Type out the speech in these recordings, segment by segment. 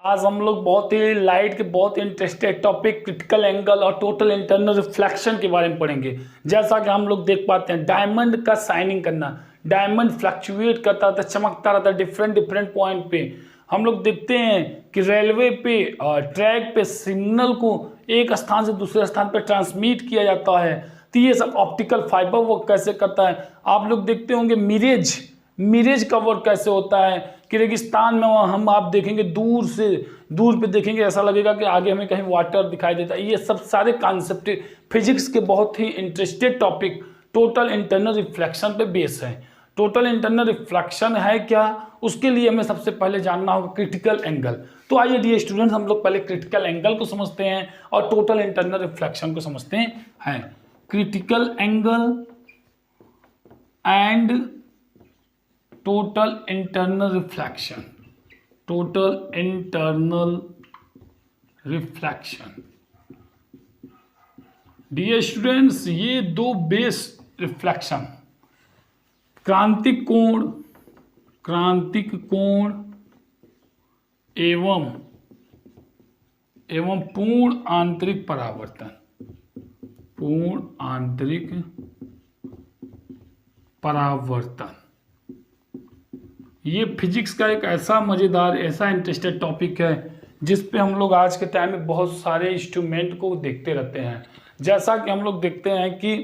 आज हम लोग बहुत ही लाइट के बहुत इंटरेस्टेड टॉपिक क्रिटिकल एंगल और टोटल इंटरनल रिफ्लेक्शन के बारे में पढ़ेंगे। जैसा कि हम लोग देख पाते हैं डायमंड का साइनिंग करना, डायमंड फ्लक्चुएट करता रहता है, चमकता रहता है डिफरेंट डिफरेंट पॉइंट पे। हम लोग देखते हैं कि रेलवे पे और ट्रैक पे सिग्नल को एक स्थान से दूसरे स्थान पे ट्रांसमिट किया जाता है। तो ये सब ऑप्टिकल फाइबर वर्क कैसे करता है। आप लोग देखते होंगे मिरेज का वर्क कैसे होता है कि रेगिस्तान में हम आप देखेंगे दूर पे देखेंगे ऐसा लगेगा कि आगे हमें कहीं वाटर दिखाई देता है। ये सब सारे कॉन्सेप्ट फिजिक्स के बहुत ही interested topic total internal reflection पे बेस है। टोटल इंटरनल रिफ्लेक्शन है क्या, उसके लिए हमें सबसे पहले जानना होगा क्रिटिकल एंगल। तो आइए डियर स्टूडेंट्स, हम लोग पहले क्रिटिकल एंगल को समझते हैं और टोटल इंटरनल रिफ्लेक्शन को समझते हैं। Critical angle and total internal reflection. Total internal reflection dear students, ये दो बेस रिफ्लेक्शन क्रांतिक कोण एवं पूर्ण आंतरिक परावर्तन, ये फिजिक्स का एक ऐसा मज़ेदार ऐसा इंटरेस्टेड टॉपिक है जिस पे हम लोग आज के टाइम में बहुत सारे इंस्ट्रूमेंट को देखते रहते हैं। जैसा कि हम लोग देखते हैं कि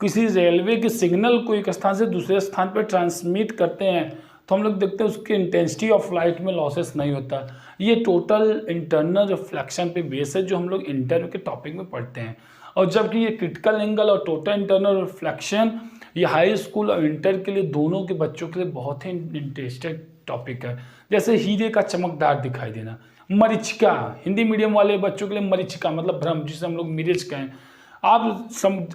किसी रेलवे के सिग्नल को एक स्थान से दूसरे स्थान पर ट्रांसमिट करते हैं तो हम लोग देखते हैं उसकी इंटेंसिटी ऑफ लाइट में लॉसेस नहीं होता। ये टोटल इंटरनल रिफ्लेक्शन पे बेस है जो हम लोग इंटर के टॉपिक में पढ़ते हैं। और जबकि ये क्रिटिकल एंगल और टोटल इंटरनल रिफ्लेक्शन ये हाई स्कूल और इंटर के लिए दोनों के बच्चों के लिए बहुत ही इंटरेस्टेड टॉपिक है। जैसे हीरे का चमकदार दिखाई देना, मरीचिका, हिंदी मीडियम वाले बच्चों के लिए मरीचिका मतलब भ्रम, जिसे हम लोग मिरेज कहें। आप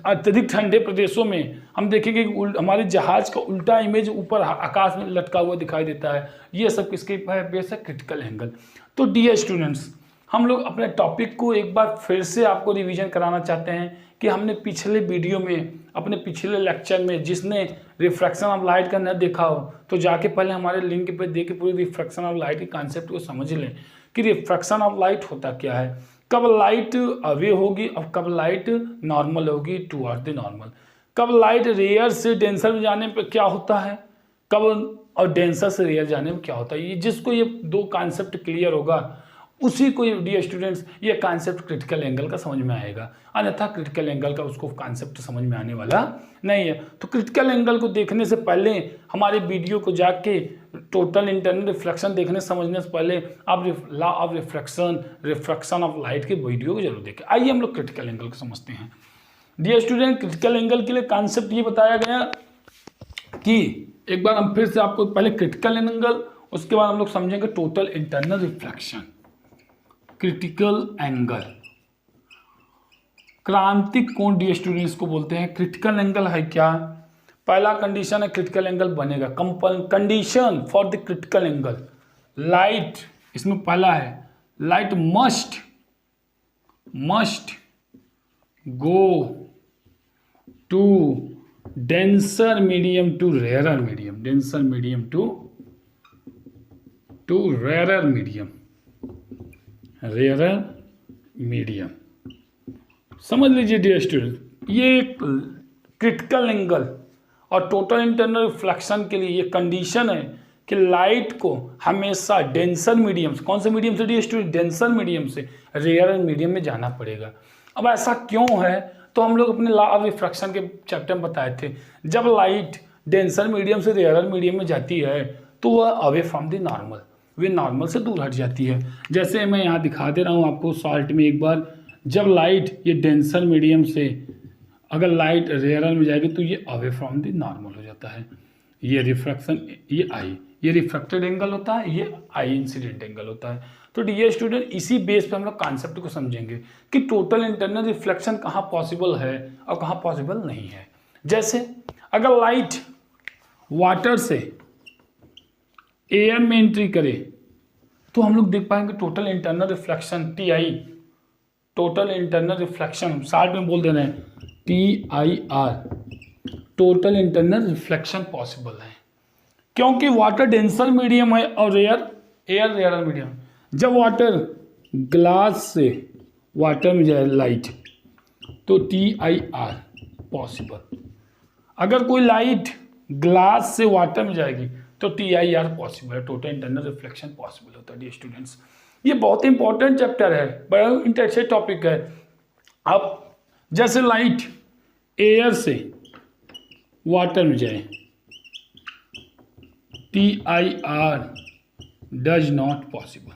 अत्यधिक ठंडे प्रदेशों में हम देखेंगे कि हमारे जहाज का उल्टा इमेज ऊपर आकाश में लटका हुआ दिखाई देता है। ये सब किसके बेस है, क्रिटिकल एंगल। तो डियर स्टूडेंट्स, हम लोग अपने टॉपिक को एक बार फिर से आपको रिवीजन कराना चाहते हैं कि हमने पिछले वीडियो में अपने पिछले लेक्चर में जिसने रिफ्रैक्शन ऑफ लाइट का न देखा हो तो जाके पहले हमारे लिंक पे देख के पूरी रिफ्रैक्शन ऑफ लाइट के कॉन्सेप्ट को समझ लें कि रिफ्रैक्शन ऑफ लाइट होता क्या है, कब लाइट अवे होगी और कब लाइट नॉर्मल होगी टुवर्ड द नॉर्मल, कब लाइट रेयर से डेंसर में जाने पर क्या होता है, कब और डेंसर से रेयर जाने में क्या होता है। ये जिसको ये दो कॉन्सेप्ट क्लियर होगा उसी को डियर स्टूडेंट्स ये कॉन्सेप्ट क्रिटिकल एंगल का समझ में आएगा, अन्यथा क्रिटिकल एंगल का उसको कॉन्सेप्ट समझ में आने वाला नहीं है। तो क्रिटिकल एंगल को देखने से पहले हमारे वीडियो को जाके टोटल इंटरनल रिफ्लेक्शन देखने समझने से पहले आप law of refraction of light के वीडियो को जरूर देखें। आइए हम लोग क्रिटिकल एंगल को समझते हैं। डियर स्टूडेंट, क्रिटिकल एंगल के लिए कॉन्सेप्ट ये बताया गया कि एक बार हम फिर से आपको पहले क्रिटिकल एंगल, उसके बाद हम लोग समझेंगे total internal reflection. Critical angle, क्रांतिक कोण डियर स्टूडेंट्स को बोलते हैं। क्रिटिकल एंगल है क्या, पहला कंडीशन है क्रिटिकल एंगल बनेगा, condition for the critical angle, light, इसमें पहला है light must go to denser medium to rarer medium, denser medium to rarer medium. समझ लीजिए डियर स्टूडेंट, ये क्रिटिकल एंगल और टोटल इंटरनल रिफ्लेक्शन के लिए ये कंडीशन है कि लाइट को हमेशा डेंसर मीडियम से, कौन से मीडियम से डियर स्टूडेंट, डेंसर मीडियम से रेयर मीडियम में जाना पड़ेगा। अब ऐसा क्यों है, तो हम लोग अपने लॉ ऑफ रिफ्रैक्शन के चैप्टर में बताए थे, जब लाइट डेंसर मीडियम से रेयर मीडियम में जाती है तो वह away from the normal, way normal से दूर हट जाती है। जैसे मैं यहाँ दिखा दे रहा हूँ आपको शॉर्ट में एक बार, जब लाइट ये डेंसर मीडियम से अगर लाइट रेयरर में जाएगी तो ये अवे फ्रॉम द नॉर्मल हो जाता है। ये रिफ्रैक्शन, ये आई, ये रिफ्रैक्टेड एंगल होता है, ये आई इंसिडेंट एंगल होता है। तो डियर स्टूडेंट, इसी बेस पे हम लोग कॉन्सेप्ट को समझेंगे कि टोटल इंटरनल रिफ्लेक्शन कहाँ पॉसिबल है और कहाँ पॉसिबल नहीं है। जैसे अगर लाइट वाटर से एयर में एंट्री करे तो हम लोग देख पाएंगे total internal reflection TI, total internal reflection short में बोल दे रहे हैं TIR, total internal reflection possible है क्योंकि वाटर डेंसर मीडियम है और एयर रेयर मीडियम। जब वाटर ग्लास से वाटर में जाए लाइट तो TIR पॉसिबल। अगर कोई लाइट ग्लास से वाटर में जाएगी तो TIR पॉसिबल है, टोटल इंटरनल रिफ्लेक्शन पॉसिबल होता है। डियर स्टूडेंट्स, ये बहुत इंपॉर्टेंट चैप्टर है, बड़ा इंटरेस्टिंग टॉपिक है। अब जैसे लाइट एयर से वाटर में जाए TIR डज नॉट पॉसिबल।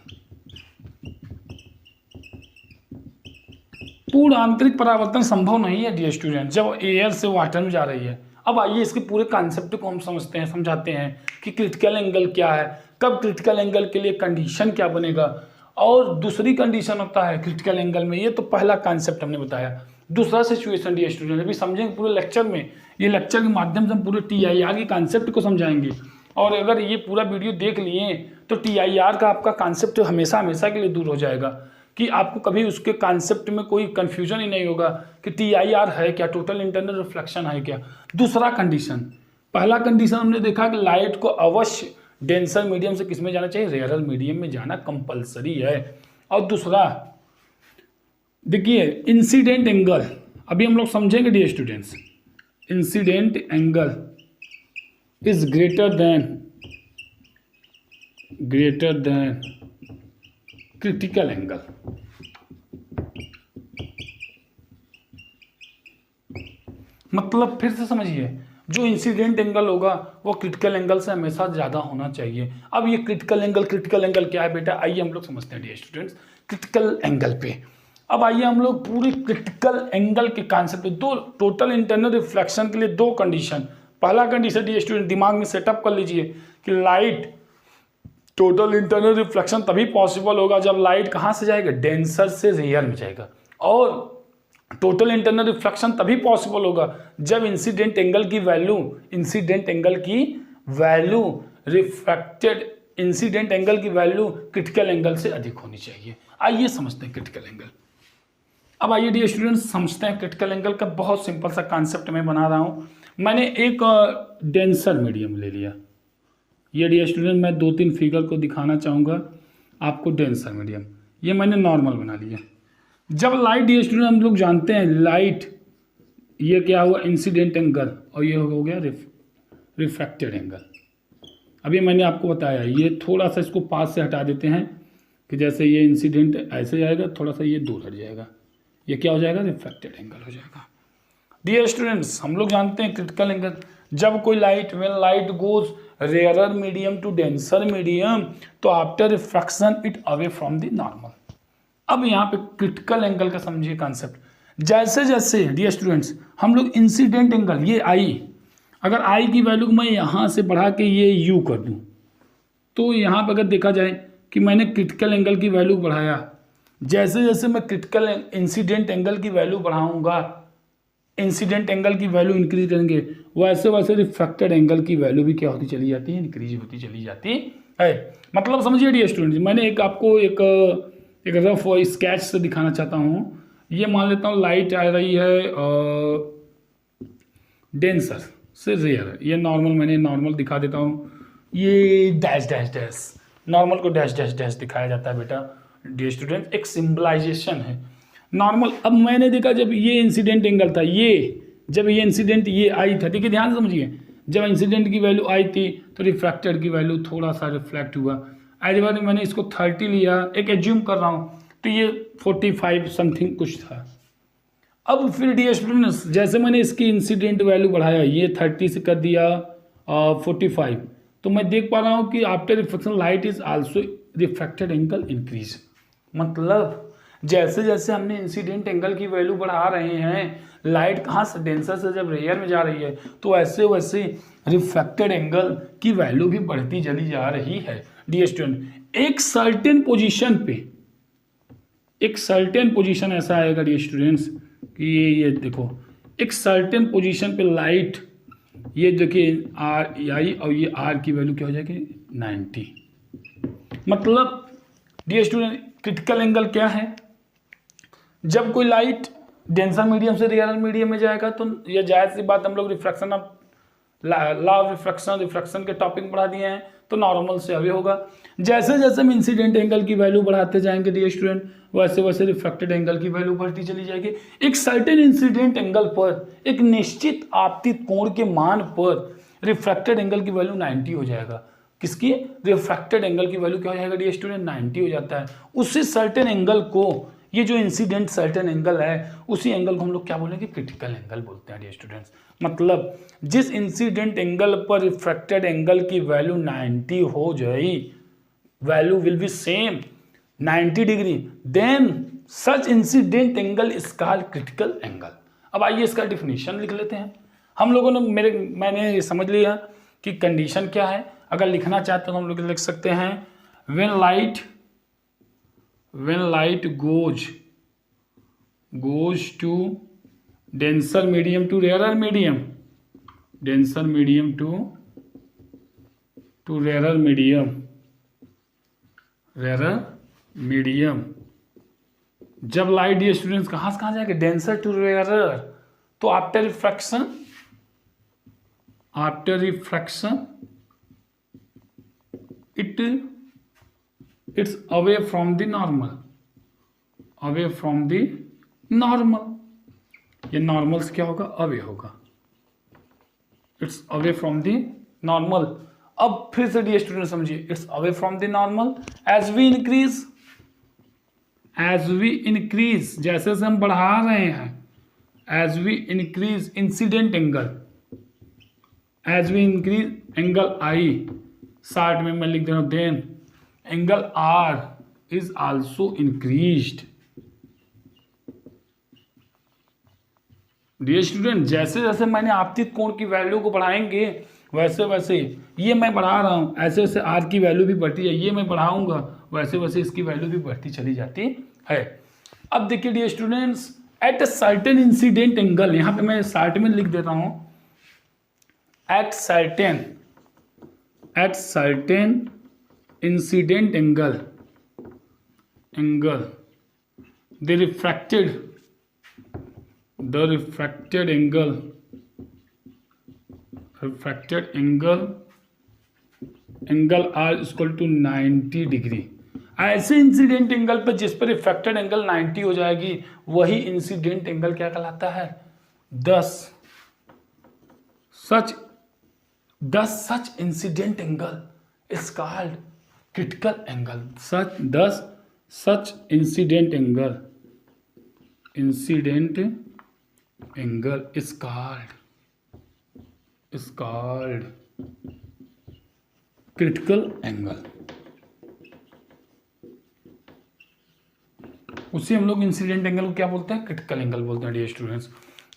पूर्ण आंतरिक परावर्तन संभव नहीं है डियर स्टूडेंट जब एयर से वाटर में जा रही है। अब आइए इसके पूरे कॉन्सेप्ट को हम समझाते हैं कि क्रिटिकल एंगल क्या है, कब क्रिटिकल एंगल के लिए कंडीशन क्या बनेगा, और दूसरी कंडीशन होता है क्रिटिकल एंगल में। ये तो पहला कॉन्सेप्ट हमने बताया। दूसरा सिचुएशन डियर स्टूडेंट अभी समझेंगे पूरे लेक्चर में। ये लेक्चर के माध्यम से हम पूरे TIR के कॉन्सेप्ट को समझाएंगे, और अगर ये पूरा वीडियो देख लिए तो TIR का आपका कॉन्सेप्ट हमेशा हमेशा के लिए दूर हो जाएगा, कि आपको कभी उसके कॉन्सेप्ट में कोई कन्फ्यूजन ही नहीं होगा कि TIR है क्या, टोटल इंटरनल रिफ्लेक्शन है क्या। दूसरा कंडीशन, पहला कंडीशन हमने देखा कि लाइट को अवश्य डेंसर मीडियम से किस में जाना चाहिए, रेयरर मीडियम में जाना कंपलसरी है। और दूसरा देखिए इंसिडेंट एंगल, अभी हम लोग समझेंगे dear students. Incident angle is greater than critical angle. मतलब फिर से समझिए, जो इंसिडेंट एंगल होगा वो क्रिटिकल एंगल से हमेशा ज़्यादा होना चाहिए। अब ये क्रिटिकल एंगल क्या है बेटा, आइए हम लोग समझते हैं डियर स्टूडेंट्स क्रिटिकल एंगल पे। अब आइए हम लोग पूरी क्रिटिकल एंगल के कॉन्सेप्ट, दो टोटल इंटरनल रिफ्लेक्शन के लिए दो कंडीशन। पहला कंडीशन डियर स्टूडेंट दिमाग में सेटअप कर लीजिए कि लाइट टोटल इंटरनल रिफ्लेक्शन तभी पॉसिबल होगा जब लाइट कहाँ से जाएगा, डेंसर से रेयर में जाएगा। और टोटल इंटरनल रिफ्लेक्शन तभी पॉसिबल होगा जब इंसिडेंट एंगल की वैल्यू क्रिटिकल एंगल से अधिक होनी चाहिए। आइए समझते हैं क्रिटिकल एंगल। अब आइए डियर स्टूडेंट्स समझते हैं क्रिटिकल एंगल का। बहुत सिंपल सा कॉन्सेप्ट मैं बना रहा हूँ। मैंने एक डेंसर मीडियम ले लिया। ये डियर स्टूडेंट मैं 2-3 फिगर को दिखाना चाहूँगा आपको। डेंसर मीडियम ये मैंने नॉर्मल बना लिया। जब लाइट डियर स्टूडेंट हम लोग जानते हैं लाइट, ये क्या हुआ इंसिडेंट एंगल, और ये हो गया रिफ्रैक्टेड एंगल। अभी मैंने आपको बताया, ये थोड़ा सा इसको पास से हटा देते हैं कि जैसे ये इंसिडेंट ऐसे जाएगा, थोड़ा सा ये दूर हट जाएगा, ये क्या हो जाएगा, रिफ्रैक्टेड एंगल हो जाएगा। डियर स्टूडेंट्स हम लोग जानते हैं क्रिटिकल एंगल, जब कोई light, when light goes rarer medium to denser medium, तो after refraction it away from the normal. अब यहाँ पे क्रिटिकल एंगल का समझिए कॉन्सेप्ट। जैसे जैसे डियर स्टूडेंट्स हम लोग इंसिडेंट एंगल, ये आई, अगर आई की वैल्यू को मैं यहाँ से बढ़ा के ये यू कर दूँ, तो यहाँ पर अगर देखा जाए कि मैंने क्रिटिकल एंगल की वैल्यू बढ़ाया, जैसे जैसे मैं क्रिटिकल इंसिडेंट एंगल की वैल्यू बढ़ाऊंगा, इंसिडेंट एंगल की वैल्यू इंक्रीज करेंगे, वैसे वैसे रिफ्रैक्टेड एंगल की वैल्यू भी क्या होती चली जाती है, इंक्रीज होती चली जाती है। मतलब समझिए डियर स्टूडेंट्स, मैंने आपको एक रफ स्केच से दिखाना चाहता हूँ। ये मान लेता हूँ लाइट आ रही है डेंसर से रेयर, ये नॉर्मल, मैंने नॉर्मल दिखा देता हूँ। ये डैश डैश डैश, नॉर्मल को डैश डैश डैश दिखाया जाता है बेटा डियर स्टूडेंट, एक सिंबलाइजेशन है नॉर्मल। अब मैंने देखा जब ये इंसिडेंट एंगल था, जब ये इंसिडेंट ये आई था, ठीक है ध्यान से समझिए, जब इंसिडेंट की वैल्यू आई थी तो रिफ्रैक्टेड की वैल्यू थोड़ा सा रिफ्लेक्ट हुआ। आज बार मैंने इसको 30 लिया, एक एज्यूम कर रहा हूँ, तो ये 45 समथिंग कुछ था। अब फिर डियर स्टूडेंट्स जैसे मैंने इसकी इंसिडेंट वैल्यू बढ़ाया, ये 30 से कर दिया 45, तो मैं देख पा रहा हूँ कि after reflection light is also refracted angle increase. मतलब जैसे जैसे हमने इंसिडेंट एंगल की वैल्यू बढ़ा रहे हैं, लाइट कहाँ से, डेंसर से जब रेयर में जा रही है, तो ऐसे वैसे रिफ्रैक्टेड एंगल की वैल्यू भी बढ़ती चली जा रही है डियर स्टूडेंट। एक सर्टेन पोजीशन ऐसा आएगा डियर स्टूडेंट्स कि ये देखो, एक सर्टेन पोजीशन पे लाइट, ये देखिए आर आई, और ये आर की वैल्यू क्या हो जाएगी 90। मतलब डियर स्टूडेंट क्रिटिकल एंगल क्या है, जब कोई लाइट डेंसर मीडियम से रेयर मीडियम में जाएगा, तो ये जायज़ सी बात, हम लोग रिफ्रैक्शन, अब लॉ ऑफ रिफ्रैक्शन के टॉपिक बढ़ा दिए हैं, तो नॉर्मल से अवे होगा। जैसे जैसे हम इंसिडेंट एंगल की वैल्यू बढ़ाते जाएंगे डियर स्टूडेंट, वैसे वैसे रिफ्रैक्टेड एंगल की वैल्यू बढ़ती चली जाएगी। एक सर्टेन इंसिडेंट एंगल पर, एक निश्चित आपतित कोण के मान पर रिफ्रैक्टेड एंगल की वैल्यू 90 हो जाएगा। किसकी? रिफ्रैक्टेड एंगल की वैल्यू क्या हो जाएगा डियर स्टूडेंट? 90 हो जाता है। उसी सर्टेन एंगल को, ये जो इंसिडेंट सर्टेन एंगल है, उसी एंगल को हम लोग क्या बोलेंगे? क्रिटिकल एंगल बोलते हैं डियर स्टूडेंट्स। मतलब जिस इंसिडेंट एंगल पर रिफ्रैक्टेड एंगल की वैल्यू 90 हो जाए, value will be same 90 degree, then such incident angle is called critical angle. अब आइए इसका डिफिनीशन लिख लेते हैं। हम लोगों ने मैंने ये समझ लिया कि कंडीशन क्या है। अगर लिखना चाहते हो हम लोग लिख सकते हैं when light goes to denser medium to rarer medium, denser medium to rarer medium, जब लाइट ये स्टूडेंट्स कहाँ से कहाँ जाएगा? Denser to rarer. तो after refraction it's away from the normal, ये नॉर्मल से क्या होगा? अवे होगा। It's away from the normal. अब फिर से डियर स्टूडेंट समझिए, it's away from the normal as we increase, जैसे जैसे हम बढ़ा रहे हैं, as we increase incident angle, as we increase angle I, short में मैं लिख दे रहा हूं, then angle R is also increased. Dear student, जैसे जैसे मैंने आपतित कोण की वैल्यू को बढ़ाएंगे, वैसे वैसे ये मैं बढ़ा रहा हूँ, ऐसे ऐसे आर की वैल्यू भी बढ़ती है, ये मैं बढ़ाऊंगा, वैसे वैसे इसकी वैल्यू भी बढ़ती चली जाती है। अब देखिए dear students, at a certain incident angle, यहाँ पे मैं शॉर्ट में लिख देता हूँ, at certain incident angle the refracted angle R equal to 90 degree. ऐसे इंसिडेंट एंगल पर जिस पर रिफ्रैक्टेड एंगल 90 हो जाएगी, वही इंसिडेंट एंगल क्या कहलाता है? 10 such incident angle is called critical angle. Such incident angle is called critical angle। उसी हम लोग इंसिडेंट एंगल को क्या बोलते हैं? क्रिटिकल एंगल बोलते हैं डियर स्टूडेंट्स।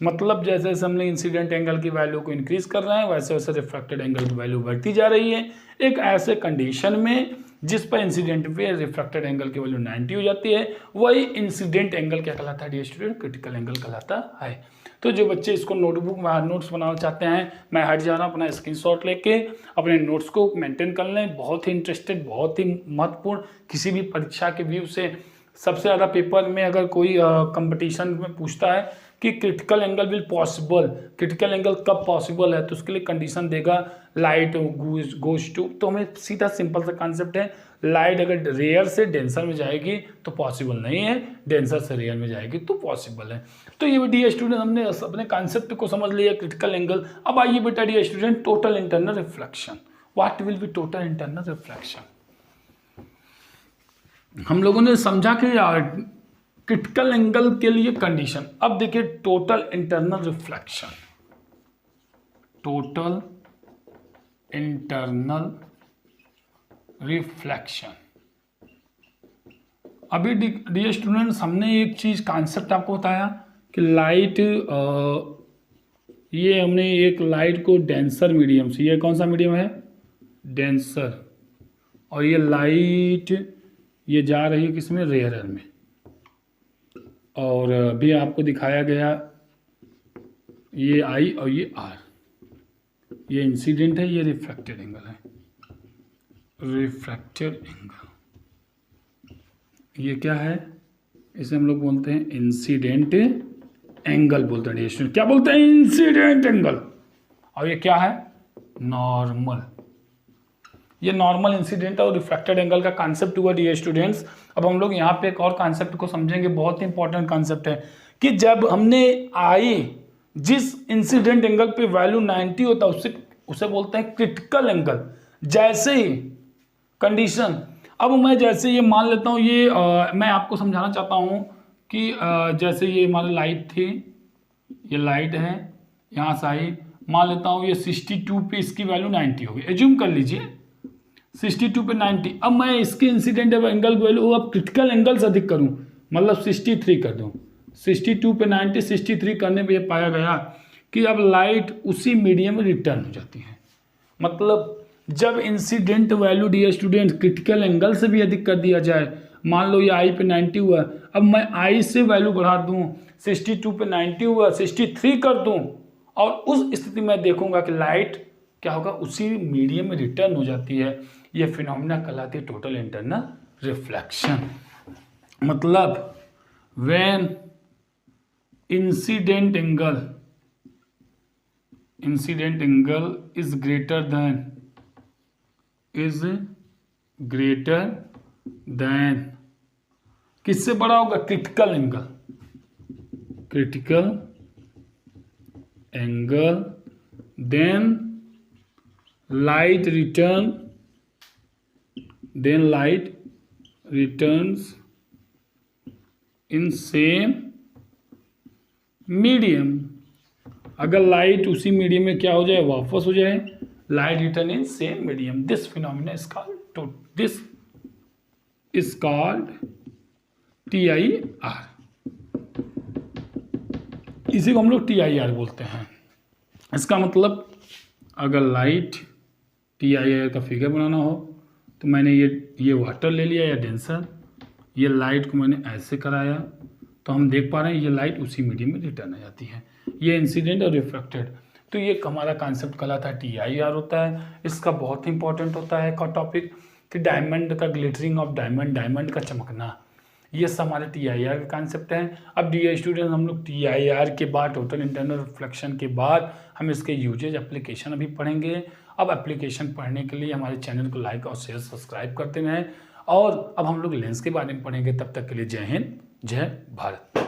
मतलब जैसे जैसे हमने इंसिडेंट एंगल की वैल्यू को इंक्रीज कर रहे हैं, वैसे वैसे रिफ्रैक्टेड एंगल की वैल्यू बढ़ती जा रही है। एक ऐसे कंडीशन में जिस पर इंसिडेंट पे रिफ्रैक्टेड एंगल की वैल्यू 90 हो जाती है, वही इंसिडेंट एंगल क्या कहलाता है डियर स्टूडेंट? क्रिटिकल एंगल कहलाता है। तो जो बच्चे इसको नोट्स बनाना चाहते हैं, मैं हट जा रहा हूँ, अपना स्क्रीनशॉट लेके अपने नोट्स को मेंटेन कर लें। बहुत ही इंटरेस्टेड, बहुत ही महत्वपूर्ण, किसी भी परीक्षा के व्यू से सबसे ज़्यादा पेपर में अगर कोई कंपटीशन में पूछता है कि critical angle will possible, critical angle कब पॉसिबल है, तो उसके लिए कंडीशन देगा लाइट गोज टू। तो हमें सीधा सिंपल सा कॉन्सेप्ट है, लाइट अगर रेयर से डेंसर में जाएगी तो पॉसिबल नहीं है, डेंसर से रेयर में जाएगी तो पॉसिबल है। तो ये डियर स्टूडेंट हमने अपने कॉन्सेप्ट को समझ लिया, क्रिटिकल एंगल। अब आइए बेटा dear student, total internal reflection. What will be total internal reflection? हम लोगों ने समझा कि क्रिटिकल एंगल के लिए कंडीशन। अब देखिए total internal reflection, total internal reflection. अभी डियर स्टूडेंट्स हमने एक चीज कॉन्सेप्ट आपको बताया कि लाइट, ये हमने एक लाइट को डेंसर मीडियम से, ये कौन सा मीडियम है? डेंसर। और ये लाइट ये जा रही है किसमें? रेयरर में। और अभी आपको दिखाया गया ये आई और ये आर, ये इंसिडेंट है, ये रिफ्रैक्टेड एंगल है, रिफ्रैक्टेड एंगल। ये क्या है? इसे हम लोग बोलते हैं इंसिडेंट एंगल बोलते हैं स्टूडेंट। क्या बोलते हैं? Incident angle. और ये क्या है? नॉर्मल। ये नॉर्मल इंसिडेंट और रिफ्रैक्टेड एंगल का कॉन्सेप्ट हुआ डियर स्टूडेंट्स। अब हम लोग यहाँ पे एक और कॉन्सेप्ट को समझेंगे, बहुत ही इंपॉर्टेंट कॉन्सेप्ट है कि जब हमने आई जिस इंसिडेंट एंगल पे वैल्यू 90 होता है उसे बोलते हैं क्रिटिकल एंगल। जैसे ही कंडीशन, अब मैं जैसे ये मान लेता हूँ, ये मैं आपको समझाना चाहता हूँ कि जैसे ये हमारी लाइट थी, ये लाइट है, यहाँ से आई, मान लेता हूँ ये 62 पे इसकी वैल्यू 90 होगी, एज्यूम कर लीजिए 62 पे 90। अब मैं इसके इंसिडेंट एंगल की वैल्यू अब क्रिटिकल एंगल से अधिक करूँ, मतलब 63 कर दूँ, 62 पे 90 63 करने पे ये पाया गया कि अब लाइट उसी मीडियम में रिटर्न हो जाती है। मतलब जब incident value dear student critical angle से भी अधिक कर दिया जाए, मान लो ये आई पे 90 हुआ, अब मैं आई से वैल्यू बढ़ा दूँ, 62 पे 90 हुआ 63 कर दूँ, और उस स्थिति में देखूंगा कि लाइट क्या होगा, उसी मीडियम में रिटर्न हो जाती है। ये फिनोमिना कहलाती है टोटल इंटरनल रिफ्लेक्शन। मतलब when incident angle is greater than किससे बड़ा होगा, critical angle, then light returns in same medium. अगर लाइट उसी मीडियम में क्या हो जाए, वापस हो जाए, light return in same medium, this phenomena is called TIR। इसी को हम लोग TIR बोलते हैं। इसका मतलब अगर लाइट TIR का फिगर बनाना हो तो मैंने ये वाटर ले लिया या डेंसर, ये लाइट को मैंने ऐसे कराया, तो हम देख पा रहे हैं ये लाइट उसी मीडियम में रिटर्न आ जाती है। ये इंसिडेंट और रिफ्लेक्टेड, तो ये हमारा कॉन्सेप्ट कहलाता है TIR होता है। इसका बहुत इंपॉर्टेंट होता है का टॉपिक कि डायमंड का ग्लिटरिंग ऑफ डायमंड का चमकना, ये सब हमारे TIR का कॉन्सेप्ट है। अब डियर स्टूडेंट हम लोग TIR के बाद टोटल इंटरनल रिफ्लेक्शन के बाद हम इसके यूजेज एप्लीकेशन अभी पढ़ेंगे। अब एप्लीकेशन पढ़ने के लिए हमारे चैनल को लाइक और शेयर सब्सक्राइब करते रहें, और अब हम लोग लेंस के बारे में पढ़ेंगे। तब तक के लिए जय हिंद, जय भारत।